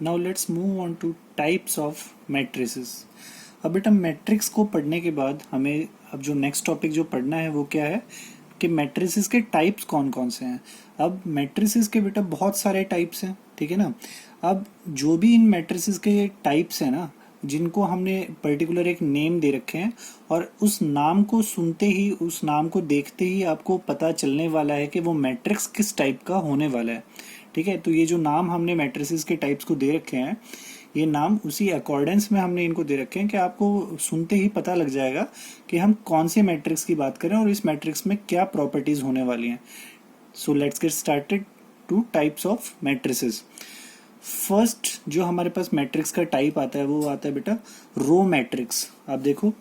Now let's move on two types of matrices. अब बेटा matrix को पढ़ने के बाद हमें अब जो नेक्स्ट टॉपिक जो पढ़ना है वो क्या है कि मैट्रिसेस के टाइप्स कौन कौन से हैं। अब मैट्रिसेस के बेटा बहुत सारे टाइप्स हैं, ठीक है ना। अब जो भी इन मैट्रिसेस के टाइप्स हैं ना, जिनको हमने पर्टिकुलर एक नेम दे रखे हैं और उस नाम को सुनते ही, उस नाम को देखते ही आपको पता चलने वाला है कि वो मैट्रिक्स किस टाइप का होने वाला है, ठीक है। तो ये जो नाम हमने मैट्रिसेस के टाइप्स को दे रखे हैं, ये नाम उसी अकॉर्डेंस में हमने इनको दे रखे हैं कि आपको सुनते ही पता लग जाएगा कि हम कौन से मैट्रिक्स की बात करें और इस मैट्रिक्स में क्या प्रॉपर्टीज होने वाली हैं। So let's get started two types of matrices. First जो हमारे पास मैट्रिक्स का टाइप आता है वो आता है बेटा रो मैट्रिक्स। आप देखो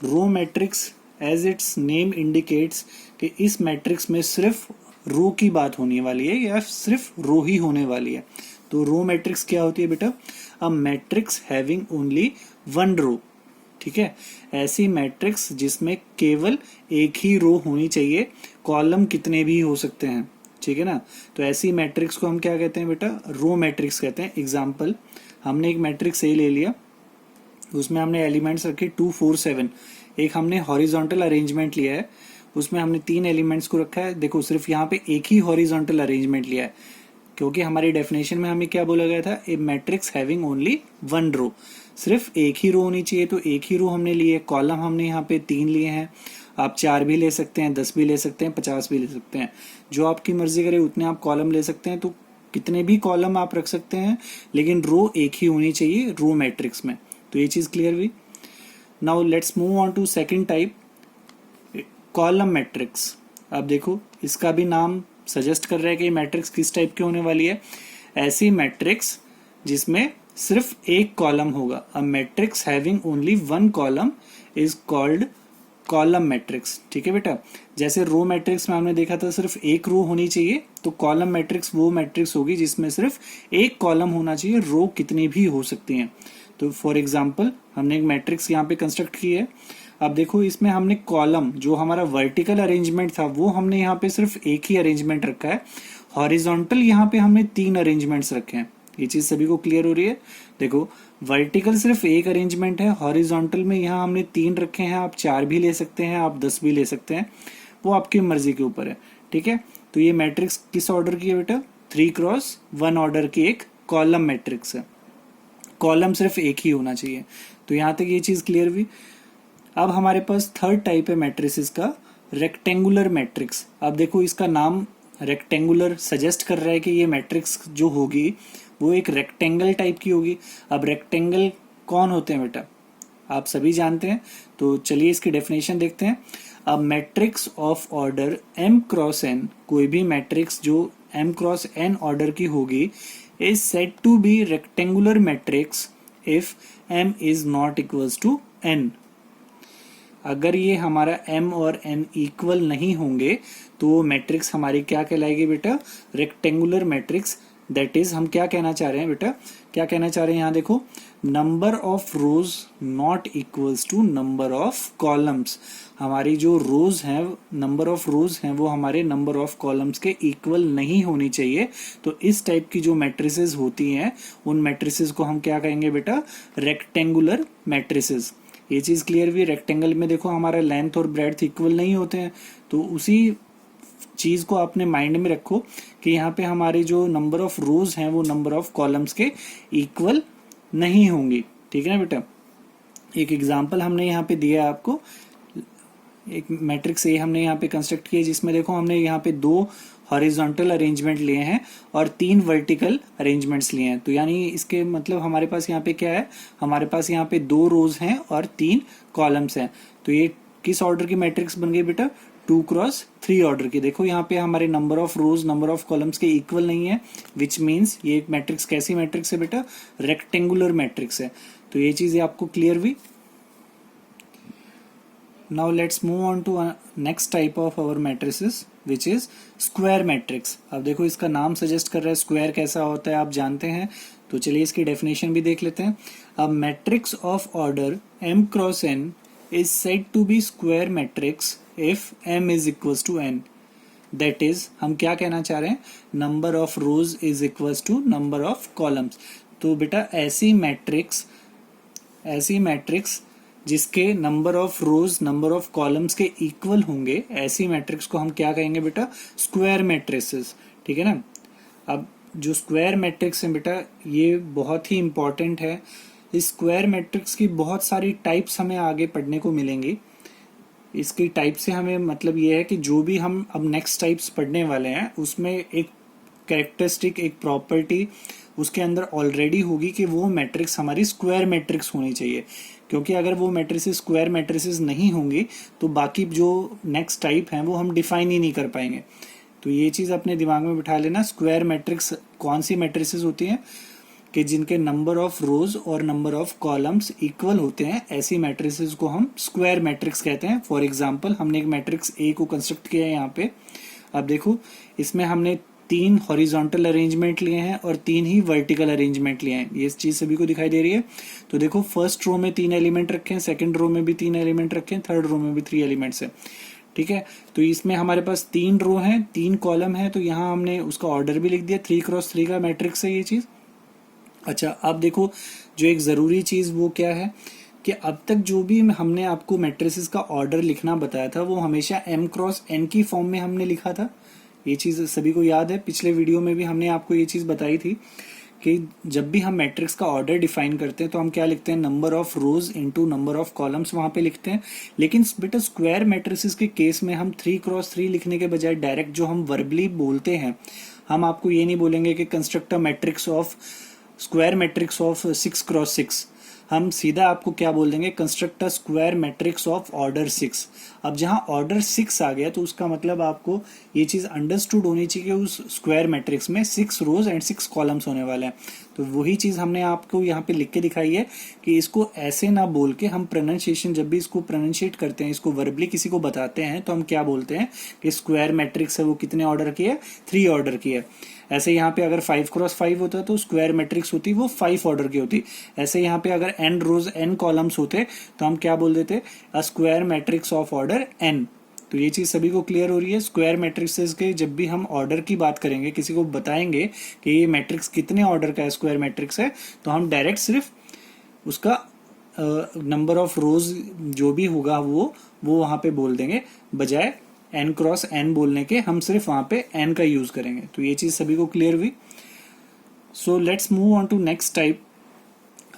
row matrix as its name indicates कि इस मैट्रिक्स में सिर्फ रो की बात होने वाली है या सिर्फ रो ही होने वाली है। तो रो मैट्रिक्स क्या होती है बेटा? A matrix having only one row, ठीक है। ऐसी मैट्रिक्स जिसमें केवल एक ही रो होनी चाहिए, कॉलम कितने भी हो सकते हैं, ठीक है ना। तो ऐसी मैट्रिक्स को हम क्या कहते हैं बेटा? रो मैट्रिक्स कहते हैं। एग्जाम्पल, हमने एक मैट्रिक्स ए ले लिया, उसमें हमने एलिमेंट्स रखे 2 4 7। एक हमने हॉरिजॉन्टल अरेंजमेंट लिया है, उसमें हमने 3 एलिमेंट्स को रखा है। देखो सिर्फ यहाँ पे एक ही हॉरिजॉन्टल अरेंजमेंट लिया है क्योंकि हमारी डेफिनेशन में हमें क्या बोला गया था? ए मैट्रिक्स हैविंग ओनली वन रो, सिर्फ एक ही रो होनी चाहिए। तो एक ही रो हमने लिए, कॉलम हमने यहाँ पे 3 लिए हैं। आप 4 भी ले सकते हैं, 10 भी ले सकते हैं, 50 भी ले सकते हैं, जो आपकी मर्जी करे उतने आप कॉलम ले सकते हैं। तो कितने भी कॉलम आप रख सकते हैं, लेकिन रो एक ही होनी चाहिए रो मैट्रिक्स में। तो ये चीज क्लियर हुई। Now let's move on to second type, column matrix. अब देखो इसका भी नाम सजेस्ट कर रहा है कि मैट्रिक्स किस टाइप की होने वाली है। ऐसी मैट्रिक्स जिसमें सिर्फ एक कॉलम होगा। अ matrix having only one column is called column matrix, ठीक है बेटा। जैसे रो मैट्रिक्स में हमने देखा था सिर्फ एक रो होनी चाहिए, तो कॉलम मैट्रिक्स वो मैट्रिक्स होगी जिसमें सिर्फ एक कॉलम होना चाहिए, रो कितनी भी हो सकती हैं। तो फॉर एग्जाम्पल हमने एक मैट्रिक्स यहाँ पे कंस्ट्रक्ट की है। अब देखो इसमें हमने कॉलम, जो हमारा वर्टिकल अरेंजमेंट था वो हमने यहाँ पे सिर्फ एक ही अरेंजमेंट रखा है। हॉरिजॉन्टल यहाँ पे हमने 3 अरेंजमेंट्स रखे हैं। ये चीज सभी को क्लियर हो रही है? देखो वर्टिकल सिर्फ एक अरेंजमेंट है, हॉरिजॉन्टल में यहाँ हमने 3 रखे हैं। आप 4 भी ले सकते हैं, आप 10 भी ले सकते हैं, वो आपकी मर्जी के ऊपर है, ठीक है। तो ये मैट्रिक्स किस ऑर्डर की है बेटा? 3x1 ऑर्डर की एक कॉलम मैट्रिक्स है। कॉलम सिर्फ एक ही होना चाहिए। तो यहाँ तक ये चीज क्लियर हुई। अब हमारे पास थर्ड टाइप है मैट्रिसेस का, रेक्टेंगुलर मैट्रिक्स। अब देखो इसका नाम रेक्टेंगुलर सजेस्ट कर रहा है कि ये मैट्रिक्स जो होगी वो एक रेक्टेंगल टाइप की होगी। अब रेक्टेंगल कौन होते हैं बेटा? आप सभी जानते हैं। तो चलिए इसकी डेफिनेशन देखते हैं। अब matrix of order m cross n, कोई भी मैट्रिक्स जो m क्रॉस n ऑर्डर की होगी, is said to be rectangular matrix if m is not equals to n। अगर ये हमारा m और n इक्वल नहीं होंगे तो वो मैट्रिक्स हमारी क्या कहलाएगी बेटा? Rectangular matrix. दैट इज हम क्या कहना चाह रहे हैं बेटा? क्या कहना चाह रहे हैं यहाँ देखो, number of rows not equals to number of columns. हमारी जो रोज हैं, नंबर ऑफ रोज हैं, वो हमारे नंबर ऑफ कॉलम्स के इक्वल नहीं होनी चाहिए। तो इस टाइप की जो मैट्रिसेस होती हैं उन मैट्रिसेस को हम क्या कहेंगे बेटा? Rectangular matrices. ये चीज क्लियर भी। रेक्टेंगल में देखो हमारा लेंथ और ब्रेड्थ इक्वल नहीं होते हैं, तो उसी चीज को आपने माइंड में रखो कि यहाँ पे हमारे जो नंबर ऑफ रोज हैं वो नंबर ऑफ कॉलम्स के इक्वल नहीं होंगी, ठीक है ना बेटा। एक एग्जांपल हमने यहाँ पे दिया आपको, एक मैट्रिक्स ए हमने यहाँ पे कंस्ट्रक्ट किया जिसमें देखो हमने यहाँ पे 2 हॉरिजॉन्टल अरेंजमेंट लिए हैं और 3 वर्टिकल अरेंजमेंट्स लिए हैं। तो यानी इसके मतलब हमारे पास यहाँ पे क्या है? हमारे पास यहाँ पे 2 रोज हैं और 3 कॉलम्स हैं। तो ये किस ऑर्डर की मैट्रिक्स बन गई बेटा? 2x3 ऑर्डर की। देखो यहाँ पे हमारे number of rows number of columns के इक्वल नहीं है, विच मीन्स ये एक मैट्रिक्स कैसी मैट्रिक्स है बेटा? रेक्टेंगुलर मैट्रिक्स है। तो ये चीज आपको क्लियर हुई। Now let's move on to next type of our matrices which is square matrix। अब देखो इसका नाम सजेस्ट कर रहा है स्क्वायर कैसा होता है, आप जानते हैं। तो चलिए इसकी डेफिनेशन भी देख लेते हैं। अब matrix of order m cross n is said to be square matrix if m is equals to n। That is हम क्या कहना चाह रहे हैं? Number of rows is equals to number of columns. तो बेटा ऐसी मैट्रिक्स जिसके number of rows number of columns के इक्वल होंगे, ऐसी मैट्रिक्स को हम क्या कहेंगे बेटा? Square matrices. ठीक है ना। अब जो स्क्वायर मैट्रिक्स है बेटा, ये बहुत ही इंपॉर्टेंट है। इस स्क्वायर मैट्रिक्स की बहुत सारी टाइप्स हमें आगे पढ़ने को मिलेंगी। इसकी टाइप से हमें मतलब ये है कि जो भी हम अब नेक्स्ट टाइप्स पढ़ने वाले हैं उसमें एक कैरेक्टरिस्टिक, एक प्रॉपर्टी उसके अंदर ऑलरेडी होगी कि वो मैट्रिक्स हमारी स्क्वायर मैट्रिक्स होनी चाहिए, क्योंकि अगर वो मैट्रिसेस स्क्वायर मैट्रिसेस नहीं होंगी तो बाकी जो नेक्स्ट टाइप हैं वो हम डिफाइन ही नहीं कर पाएंगे। तो ये चीज़ अपने दिमाग में बिठा लेना। स्क्वायर मैट्रिक्स कौन सी मैट्रिसेस होती हैं? कि जिनके नंबर ऑफ रोज और नंबर ऑफ कॉलम्स इक्वल होते हैं, ऐसी मैट्रिसेस को हम स्क्वायर मैट्रिक्स कहते हैं। फॉर एग्जांपल हमने एक मैट्रिक्स ए को कंस्ट्रक्ट किया है यहाँ पे। अब देखो, इसमें हमने 3 हॉरिजॉन्टल अरेंजमेंट लिए हैं और 3 ही वर्टिकल अरेंजमेंट लिए हैं। ये चीज सभी को दिखाई दे रही है। तो देखो, फर्स्ट रो में 3 एलिमेंट रखे हैं, सेकंड रो में भी 3 एलिमेंट रखे हैं, थर्ड रो में भी 3 एलिमेंट्स हैं। ठीक है। तो इसमें हमारे पास 3 रो हैं, 3 कॉलम है, तो यहाँ हमने उसका ऑर्डर भी लिख दिया। 3x3 का मैट्रिक्स है ये चीज। अच्छा, अब देखो, जो एक जरूरी चीज वो क्या है कि अब तक जो भी हमने आपको मैट्रिसेस का ऑर्डर लिखना बताया था वो हमेशा m×n की फॉर्म में हमने लिखा था। ये चीज सभी को याद है। पिछले वीडियो में भी हमने आपको ये चीज बताई थी कि जब भी हम मैट्रिक्स का ऑर्डर डिफाइन करते हैं तो हम क्या लिखते हैं? Number of rose into number of columns वहां पे लिखते हैं। लेकिन बेटा स्क्वायर मैट्रिसेस के केस में हम 3x3 लिखने के बजाय डायरेक्ट जो हम वर्बली बोलते हैं, हम आपको ये नहीं बोलेंगे कि construct a matrix of square matrix of 6x6। हम सीधा आपको क्या बोल देंगे? Construct a square matrix of order 6। अब जहां ऑर्डर 6 आ गया तो उसका मतलब आपको ये चीज अंडरस्टूड होनी चाहिए कि उस स्क्वायर मैट्रिक्स में 6 रोज एंड 6 कॉलम्स होने वाले हैं। तो वही चीज हमने आपको यहाँ पे लिख के दिखाई है कि इसको ऐसे ना बोल के हम प्रोनाउंसिएशन, जब भी इसको प्रोनाउंशिएट करते हैं, इसको वर्बली किसी को बताते हैं, तो हम क्या बोलते हैं कि स्क्वायर मैट्रिक्स है वो कितने ऑर्डर की है? 3 ऑर्डर की है। ऐसे यहाँ पे अगर 5x5 होता तो स्क्वायर मैट्रिक्स होती वो 5 ऑर्डर की होती। ऐसे यहाँ पे अगर n रोज n कॉलम्स होते तो हम क्या बोल देते? अ square matrix of order n। तो ये चीज सभी को क्लियर हो रही है। स्क्वायर मैट्रिक्सेस के जब भी हम ऑर्डर की बात करेंगे, किसी को बताएंगे कि ये मैट्रिक्स कितने ऑर्डर का है, स्क्वायर मैट्रिक्स है, तो हम डायरेक्ट सिर्फ उसका नंबर ऑफ रोज जो भी होगा वो वहां पे बोल देंगे, बजाय n×n बोलने के हम सिर्फ वहां पे n का यूज करेंगे। तो ये चीज सभी को क्लियर हुई। So let's move on to next type.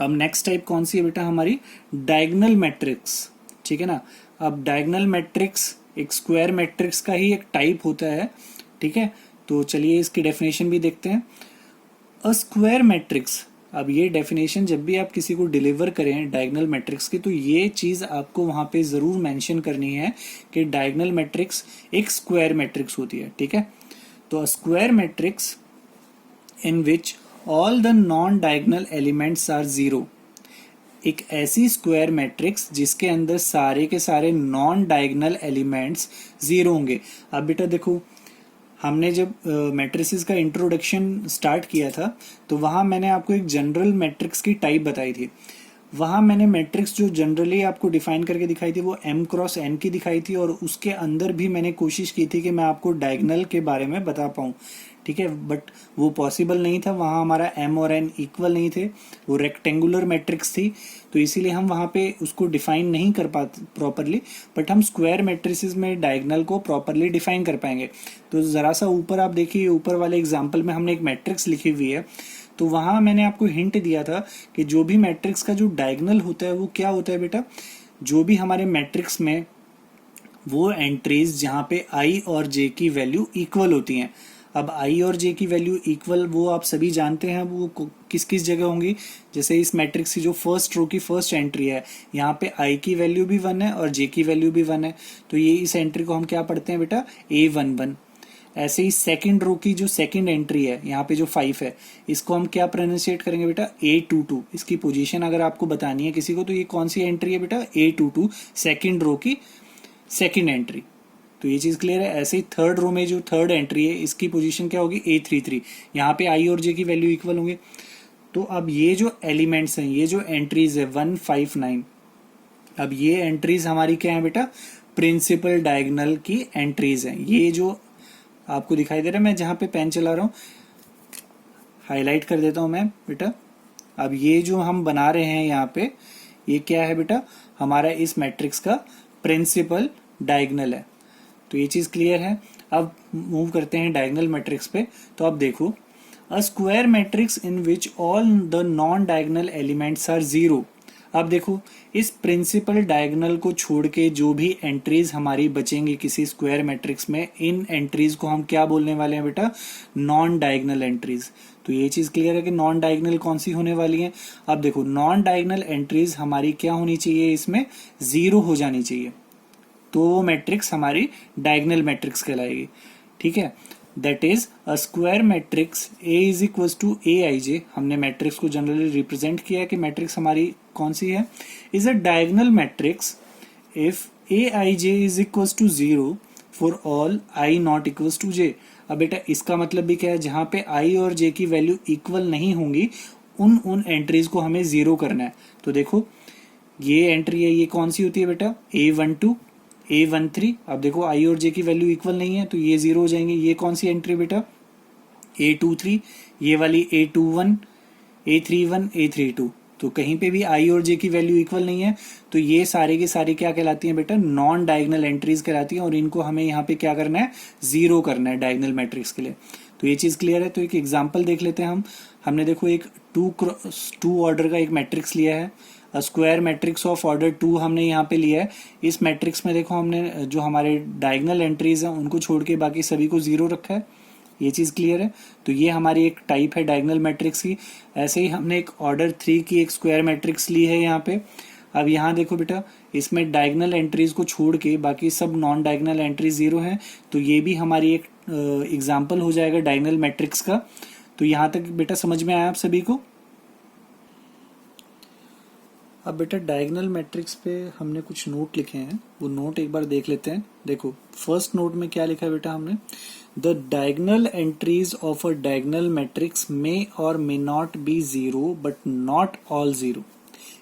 अब नेक्स्ट टाइप कौन सी है बेटा? हमारी डायगोनल मैट्रिक्स। ठीक है ना। अब डायगोनल मैट्रिक्स एक स्क्वायर मैट्रिक्स का ही एक टाइप होता है। ठीक है। तो चलिए इसकी डेफिनेशन भी देखते हैं। अ स्क्वायर मैट्रिक्स, अब ये डेफिनेशन जब भी आप किसी को डिलीवर करें डायगोनल मैट्रिक्स की, तो ये चीज आपको वहां पे जरूर मेंशन करनी है कि डायगोनल मैट्रिक्स एक स्क्वायर मैट्रिक्स होती है। ठीक है। तो a square matrix in which all the non diagonal elements are 0। एक ऐसी स्क्वायर मैट्रिक्स जिसके अंदर सारे के सारे नॉन डायगोनल एलिमेंट्स 0 होंगे। अब बेटा देखो, हमने जब मैट्रिसेस का इंट्रोडक्शन स्टार्ट किया था तो वहां मैंने आपको एक जनरल मैट्रिक्स की टाइप बताई थी। वहां मैंने मैट्रिक्स जो जनरली आपको डिफाइन करके दिखाई थी वो m×n की दिखाई थी, और उसके अंदर भी मैंने कोशिश की थी कि मैं आपको डायगोनल के बारे में बता पाऊं। ठीक है। बट वो पॉसिबल नहीं था, वहां हमारा m और n इक्वल नहीं थे, वो रेक्टेंगुलर मैट्रिक्स थी, तो इसीलिए हम वहां पे उसको डिफाइन नहीं कर पाते प्रॉपरली। बट हम स्क्वायर मैट्रिसेस में डायगोनल को प्रॉपरली डिफाइन कर पाएंगे। तो जरा सा ऊपर आप देखिए, ऊपर वाले एग्जाम्पल में हमने एक मैट्रिक्स लिखी हुई है, तो वहां मैंने आपको हिंट दिया था कि जो भी मैट्रिक्स का जो डायगोनल होता है वो क्या होता है बेटा? जो भी हमारे मैट्रिक्स में वो एंट्रीज जहां पे i और j की वैल्यू इक्वल होती हैं। अब i और j की वैल्यू इक्वल वो आप सभी जानते हैं, वो किस किस जगह होंगी। जैसे इस मैट्रिक्स की जो फर्स्ट रो की फर्स्ट एंट्री है, यहाँ पे i की वैल्यू भी 1 है और j की वैल्यू भी 1 है, तो ये इस एंट्री को हम क्या पढ़ते हैं बेटा? a11। ऐसे ही सेकंड रो की जो सेकंड एंट्री है, यहाँ पे जो 5 है, इसको हम क्या प्रोनाउंसिएट करेंगे बेटा? a22। इसकी पोजीशन अगर आपको बतानी है किसी को तो ये कौन सी एंट्री है बेटा? a22, सेकंड रो की सेकंड एंट्री। तो ये चीज क्लियर है। ऐसे ही थर्ड रो में जो थर्ड एंट्री है, इसकी पोजीशन क्या होगी? a33। यहाँ पे i और j की वैल्यू इक्वल होंगे। तो अब ये जो एलिमेंट्स हैं, ये जो एंट्रीज है 1, 5, 9, अब ये एंट्रीज हमारी क्या है बेटा? प्रिंसिपल डायगोनल की एंट्रीज हैं। ये जो आपको दिखाई दे रहा है, मैं जहां पे पेन चला रहा हूं हाईलाइट कर देता हूं मैं बेटा, अब ये जो हम बना रहे हैं यहाँ पे, ये क्या है बेटा, हमारा इस मैट्रिक्स का प्रिंसिपल डायगोनल है। तो ये चीज क्लियर है। अब मूव करते हैं डायगोनल मैट्रिक्स पे। तो अब देखो, a square matrix in which all the non diagonal elements are zero. अब देखो, इस प्रिंसिपल डायगोनल को छोड़ के जो भी एंट्रीज हमारी बचेंगी किसी स्क्वायर मैट्रिक्स में, इन एंट्रीज को हम क्या बोलने वाले हैं बेटा, नॉन डायगोनल एंट्रीज। तो ये चीज क्लियर है कि नॉन डायगोनल कौन सी होने वाली है। अब देखो, नॉन डायगोनल एंट्रीज हमारी क्या होनी चाहिए, इसमें जीरो हो जानी चाहिए, तो वो मैट्रिक्स हमारी डायगोनल मैट्रिक्स कहलाएगी। ठीक है, that is a square matrix A is equal to A I J. हमने मैट्रिक्स को जनरली रिप्रेजेंट किया है कि मैट्रिक्स हमारी कौन सी है, is a diagonal matrix if A I J is equal to zero for all I not equal to J. अब बेटा इसका मतलब भी क्या है, जहां पे आई और जे की वैल्यू इक्वल नहीं होंगी उन एंट्रीज को हमें जीरो करना है। तो देखो, ये एंट्री है, ये कौन सी होती है बेटा, A12 A13। अब देखो आई और जे की वैल्यू इक्वल नहीं है तो ये जीरो हो जाएंगे। ये कौन सी एंट्री बेटा, A23, ये वाली A21 A31 A32। तो कहीं पे भी आई और जे की वैल्यू इक्वल नहीं है तो ये सारे के सारे क्या कहलाती हैं बेटा, नॉन डायगोनल एंट्रीज कहलाती हैं, और इनको हमें यहाँ पे क्या करना है, जीरो करना है डायगोनल मैट्रिक्स के लिए। तो ये चीज क्लियर है। तो एक एग्जांपल देख लेते हैं हम। हमने देखो एक टू ऑर्डर का एक मैट्रिक्स लिया है, स्क्वायर मैट्रिक्स ऑफ ऑर्डर 2 हमने यहाँ पे लिया है। इस मैट्रिक्स में देखो हमने जो हमारे डायगोनल एंट्रीज हैं उनको छोड़ के बाकी सभी को जीरो रखा है। ये चीज क्लियर है। तो ये हमारी एक टाइप है डायगोनल मैट्रिक्स की। ऐसे ही हमने एक ऑर्डर 3 की एक स्क्वायर मैट्रिक्स ली है यहाँ पे। अब यहाँ देखो बेटा, इसमें डायगोनल एंट्रीज को छोड़ के बाकी सब नॉन डायगोनल एंट्रीज जीरो हैं, तो ये भी हमारी एक एग्जाम्पल हो जाएगा डायगोनल मैट्रिक्स का। तो यहाँ तक बेटा समझ में आया आप सभी को। अब बेटा डायगोनल मैट्रिक्स पे हमने कुछ नोट लिखे हैं, वो नोट एक बार देख लेते हैं। देखो फर्स्ट नोट में क्या लिखा है बेटा हमने, the diagonal entries of a diagonal matrix may और may not be zero but not all zero.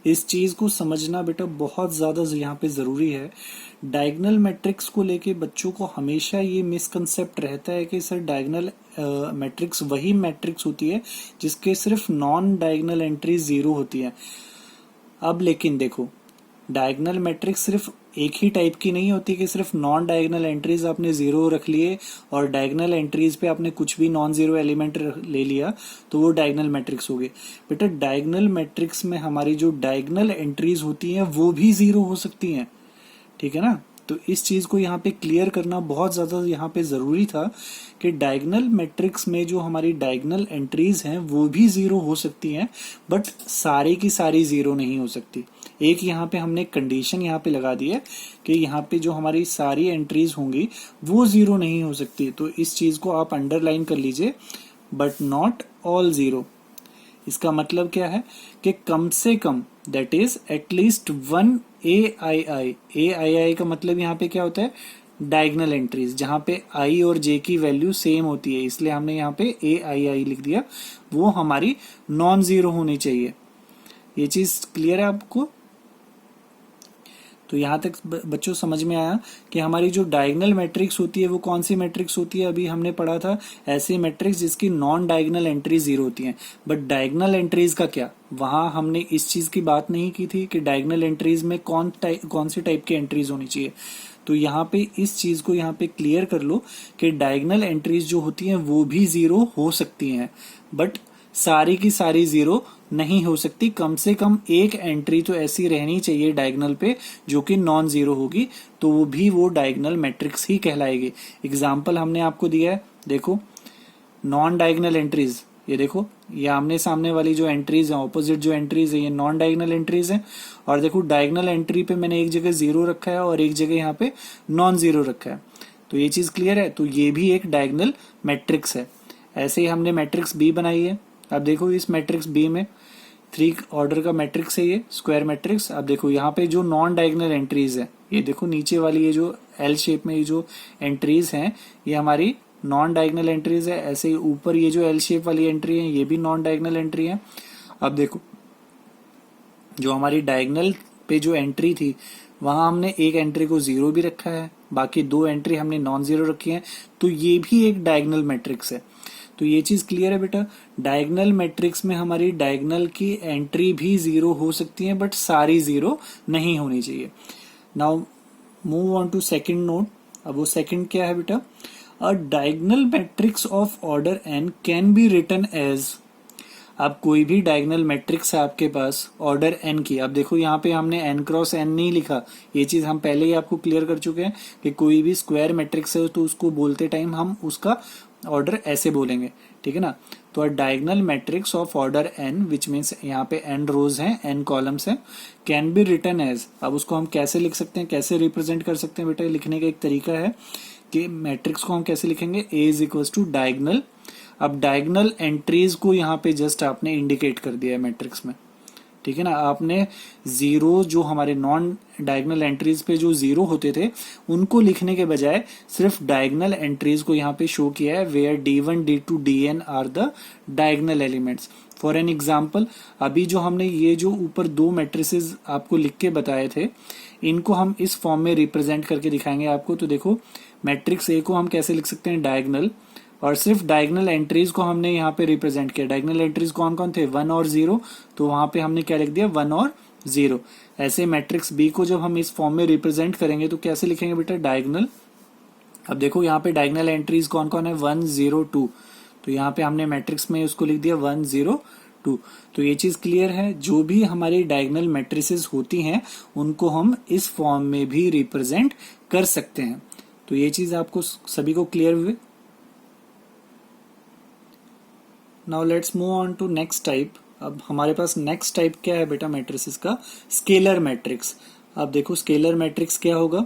इस चीज को समझना बेटा बहुत ज्यादा यहाँ पे जरूरी है। डायगोनल मैट्रिक्स को लेके बच्चों को हमेशा ये मिसकंसेप्ट रहता है कि सर डायगोनल मैट्रिक्स वही मैट्रिक्स होती है जिसके सिर्फ नॉन डायगोनल एंट्रीज जीरो होती है। अब लेकिन देखो, डायगोनल मैट्रिक्स सिर्फ एक ही टाइप की नहीं होती कि सिर्फ नॉन डायगोनल एंट्रीज आपने जीरो रख लिए और डायगोनल एंट्रीज पे आपने कुछ भी नॉन जीरो एलिमेंट ले लिया तो वो डायगोनल मैट्रिक्स हो गए। बेटा डायगोनल मैट्रिक्स में हमारी जो डायगोनल एंट्रीज होती हैं वो भी जीरो हो सकती हैं, ठीक है ना। तो इस चीज को यहाँ पे क्लियर करना बहुत ज्यादा यहाँ पे जरूरी था कि डायगोनल मैट्रिक्स में जो हमारी डायगोनल एंट्रीज हैं वो भी जीरो हो सकती हैं, बट सारी की सारी जीरो नहीं हो सकती। एक यहाँ पे हमने कंडीशन यहाँ पे लगा दी है कि यहाँ पे जो हमारी सारी एंट्रीज होंगी वो जीरो नहीं हो सकती। तो इस चीज को आप अंडरलाइन कर लीजिए, बट नॉट ऑल जीरो। इसका मतलब क्या है कि कम से कम, दैट इज एटलीस्ट वन ए आई का मतलब यहाँ पे क्या होता है, डायगोनल एंट्रीज, जहां पे आई और जे की वैल्यू सेम होती है, इसलिए हमने यहाँ पे ए आई लिख दिया, वो हमारी नॉन जीरो होनी चाहिए। ये चीज क्लियर है आपको। तो यहां तक बच्चों समझ में आया कि हमारी जो डायगोनल मैट्रिक्स होती है वो कौन सी मैट्रिक्स होती है। अभी हमने पढ़ा था ऐसी मैट्रिक्स जिसकी नॉन डायगोनल एंट्रीज जीरो होती हैं, बट डायगोनल एंट्रीज का क्या, वहां हमने इस चीज की बात नहीं की थी कि डायगोनल एंट्रीज में कौन सी टाइप की एंट्रीज होनी चाहिए। तो यहाँ पे इस चीज को यहाँ पे क्लियर कर लो कि डायगोनल एंट्रीज जो होती हैं वो भी जीरो हो सकती हैं, बट सारी की सारी जीरो नहीं हो सकती। कम से कम एक एंट्री तो ऐसी रहनी चाहिए डायगोनल पे जो कि नॉन जीरो होगी, तो वो भी वो डायगोनल मैट्रिक्स ही कहलाएगी। एग्जाम्पल हमने आपको दिया है, देखो नॉन डायगोनल एंट्रीज, ये देखो ये आमने सामने वाली जो एंट्रीज है, ऑपोजिट जो एंट्रीज है, ये नॉन डायगोनल एंट्रीज है। और देखो डायगोनल एंट्री पे मैंने एक जगह जीरो रखा है और एक जगह यहाँ पे नॉन जीरो रखा है। तो ये चीज क्लियर है। तो ये भी एक डायगोनल मैट्रिक्स है। ऐसे ही हमने मैट्रिक्स बी बनाई है। अब देखो इस मैट्रिक्स बी में 3 ऑर्डर का मैट्रिक्स है ये स्क्वायर मैट्रिक्स। अब देखो यहाँ पे जो नॉन डायगोनल एंट्रीज है, ये देखो नीचे वाली ये जो एल शेप में ये जो एंट्रीज हैं ये हमारी नॉन डायगोनल एंट्रीज है। ऐसे ही ऊपर ये जो एल शेप वाली एंट्री है ये भी नॉन डायगोनल एंट्री है। अब देखो जो हमारी डायगोनल पे जो एंट्री थी वहां हमने एक एंट्री को जीरो भी रखा है, बाकी 2 एंट्री हमने नॉन जीरो रखी है, तो ये भी एक डायगोनल मैट्रिक्स है। तो ये चीज क्लियर है बेटा। डायगोनल मैट्रिक्स में हमारी डायगोनल की एंट्री भी जीरो हो सकती है बट सारी जीरो नहीं होनी चाहिए। Now move on to second note. अब वो सेकंड क्या है बेटा, a diagonal matrix of order n can be written as. अब कोई भी डायगोनल मैट्रिक्स है आपके पास ऑर्डर n की, अब देखो यहाँ पे हमने n क्रॉस n नहीं लिखा, ये चीज हम पहले ही आपको क्लियर कर चुके हैं कि कोई भी स्क्वायर मैट्रिक्स है तो उसको बोलते टाइम हम उसका ऑर्डर ऐसे बोलेंगे, ठीक है ना। तो diagonal matrix of order n which means यहाँ पे n रोज हैं, n कॉलम्स हैं, कैन बी रिटन एज। अब उसको हम कैसे लिख सकते हैं, कैसे रिप्रेजेंट कर सकते हैं बेटा, लिखने का एक तरीका है कि मैट्रिक्स को हम कैसे लिखेंगे, a is equals to diagonal. अब डायगोनल एंट्रीज को यहाँ पे जस्ट आपने इंडिकेट कर दिया है मैट्रिक्स में, ठीक है ना। आपने जीरो जो हमारे नॉन डायगोनल एंट्रीज पे जो जीरो होते थे उनको लिखने के बजाय सिर्फ डायगोनल एंट्रीज को यहाँ पे शो किया है, where d1 d2 dn are the diagonal elements. For an example, अभी जो हमने ये जो ऊपर दो मैट्रिसेस आपको लिख के बताए थे इनको हम इस फॉर्म में रिप्रेजेंट करके दिखाएंगे आपको। तो देखो मैट्रिक्स ए को हम कैसे लिख सकते हैं, डायगोनल, और सिर्फ डायगोनल एंट्रीज को हमने यहाँ पे रिप्रेजेंट किया। डायगोनल एंट्रीज कौन कौन थे, 1 और 0, तो वहां पे हमने क्या लिख दिया, 1 और 0। ऐसे मैट्रिक्स बी को जब हम इस फॉर्म में रिप्रेजेंट करेंगे तो कैसे लिखेंगे बेटा, डायगोनल। अब देखो यहाँ पे डायगोनल एंट्रीज कौन कौन है, 1 0 2, तो यहाँ पे हमने मैट्रिक्स में उसको लिख दिया 1 0 2। तो ये चीज क्लियर है, जो भी हमारी डायगोनल मैट्रिसेस होती हैं उनको हम इस फॉर्म में भी रिप्रेजेंट कर सकते हैं। तो ये चीज आपको सभी को क्लियर हुई। Now let's move on to next type. अब हमारे पास नेक्स्ट टाइप क्या है बेटा मैट्रिसेस का, स्केलर मैट्रिक्स। अब देखो स्केलर मैट्रिक्स क्या होगा,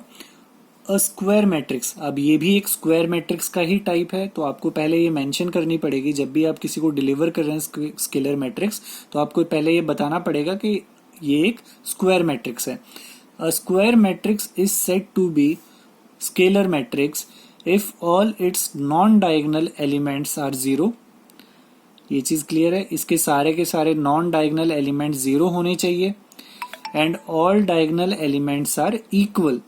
अ स्क्वायर मैट्रिक्स। अब ये भी एक स्क्वायर मैट्रिक्स का ही टाइप है, तो आपको पहले ये मेंशन करनी पड़ेगी जब भी आप किसी को डिलीवर कर रहे हैं स्केलर मैट्रिक्स, तो आपको पहले ये बताना पड़ेगा कि ये एक स्क्वायर मैट्रिक्स है। A square matrix is said to be scalar matrix if all its non diagonal elements are zero. ये चीज क्लियर है, इसके सारे के सारे नॉन डायगोनल एलिमेंट जीरो होने चाहिए and all diagonal elements are equal.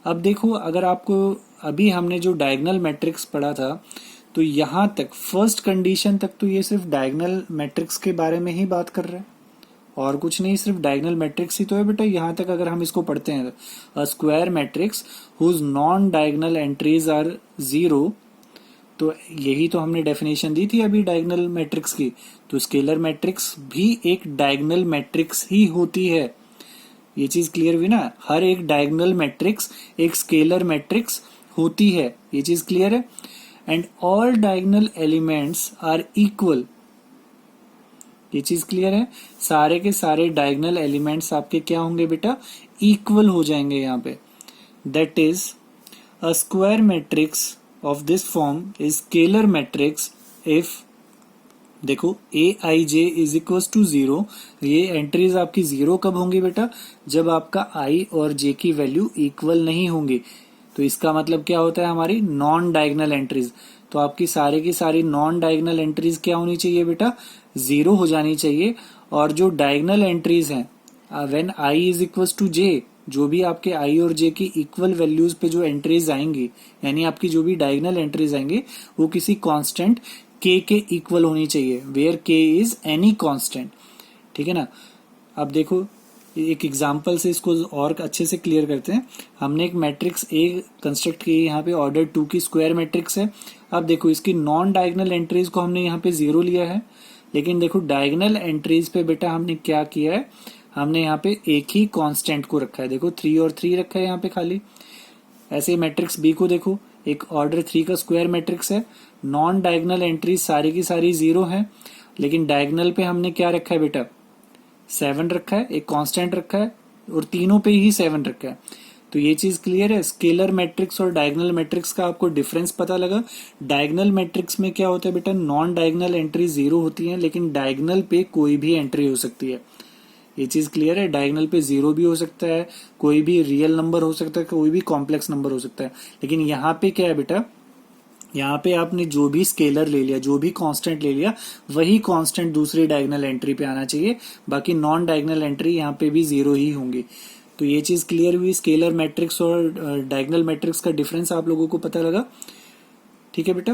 अब देखो अगर आपको अभी हमने जो डायगोनल मैट्रिक्स पढ़ा था तो यहां तक फर्स्ट कंडीशन तक तो ये सिर्फ डायगोनल मैट्रिक्स के बारे में ही बात कर रहे हैं और कुछ नहीं, सिर्फ डायगोनल मैट्रिक्स ही तो है बेटा। यहां तक अगर हम इसको पढ़ते हैं, a square matrix whose non diagonal entries are zero, तो यही तो हमने डेफिनेशन दी थी अभी डायगोनल मैट्रिक्स की। तो स्केलर मैट्रिक्स भी एक डायगोनल मैट्रिक्स ही होती है। ये चीज क्लियर हुई ना, हर एक डायगोनल मैट्रिक्स एक स्केलर मैट्रिक्स होती है, ये चीज क्लियर है। And all diagonal elements are equal, ये चीज क्लियर है, सारे के सारे डायगोनल एलिमेंट्स आपके क्या होंगे बेटा, इक्वल हो जाएंगे यहाँ पे। That is a square matrix of this form is scalar matrix if देखो a i j is equals to 0। ये एंट्रीज आपकी जीरो कब होंगी बेटा, जब आपका i और j की वैल्यू इक्वल नहीं होंगी। तो इसका मतलब क्या होता है, हमारी नॉन डायगोनल एंट्रीज। तो आपकी सारे की सारी नॉन डायगोनल एंट्रीज क्या होनी चाहिए बेटा, जीरो हो जानी चाहिए। और जो डायगोनल एंट्रीज हैं when i is equals to j, जो भी आपके आई और जे की इक्वल वैल्यूज पे जो एंट्रीज आएंगी, यानी आपकी जो भी डायगोनल एंट्रीज आएंगे वो किसी कांस्टेंट k के इक्वल होनी चाहिए, where k is any constant, ठीक है ना। अब देखो एक एग्जांपल से इसको और अच्छे से क्लियर करते हैं। हमने एक मैट्रिक्स ए कंस्ट्रक्ट की, यहाँ पे ऑर्डर 2 की स्क्वायर मैट्रिक्स है। अब देखो इसकी नॉन डायगोनल एंट्रीज को हमने यहाँ पे जीरो लिया है, लेकिन देखो डायगोनल एंट्रीज पे बेटा हमने क्या किया है, हमने यहाँ पे एक ही कांस्टेंट को रखा है। देखो 3 और 3 रखा है यहाँ पे खाली। ऐसे मैट्रिक्स बी को देखो, एक ऑर्डर 3 का स्क्वायर मैट्रिक्स है, नॉन डायगोनल एंट्रीज सारी की सारी जीरो है, लेकिन डायगोनल पे हमने क्या रखा है बेटा, 7 रखा है, एक कांस्टेंट रखा है और तीनों पे ही 7 रखा है। तो ये चीज क्लियर है, स्केलर मैट्रिक्स और डायगोनल मैट्रिक्स का आपको डिफरेंस पता लगा। डायगोनल मैट्रिक्स में क्या होता है बेटा, नॉन डायगोनल एंट्री जीरो होती है, लेकिन डायगोनल पे कोई भी एंट्री हो सकती है। ये चीज क्लियर है, डायगोनल पे जीरो भी हो सकता है, कोई भी रियल नंबर हो सकता है, कोई भी कॉम्प्लेक्स नंबर हो सकता है। लेकिन यहाँ पे क्या है बेटा, यहाँ पे आपने जो भी स्केलर ले लिया, जो भी कांस्टेंट ले लिया, वही कांस्टेंट दूसरी डायगोनल एंट्री पे आना चाहिए, बाकी नॉन डायगोनल एंट्री यहाँ पे भी जीरो ही होंगी। तो ये चीज क्लियर हुई, स्केलर मैट्रिक्स और डायगोनल मैट्रिक्स का डिफरेंस आप लोगों को पता लगा, ठीक है बेटा।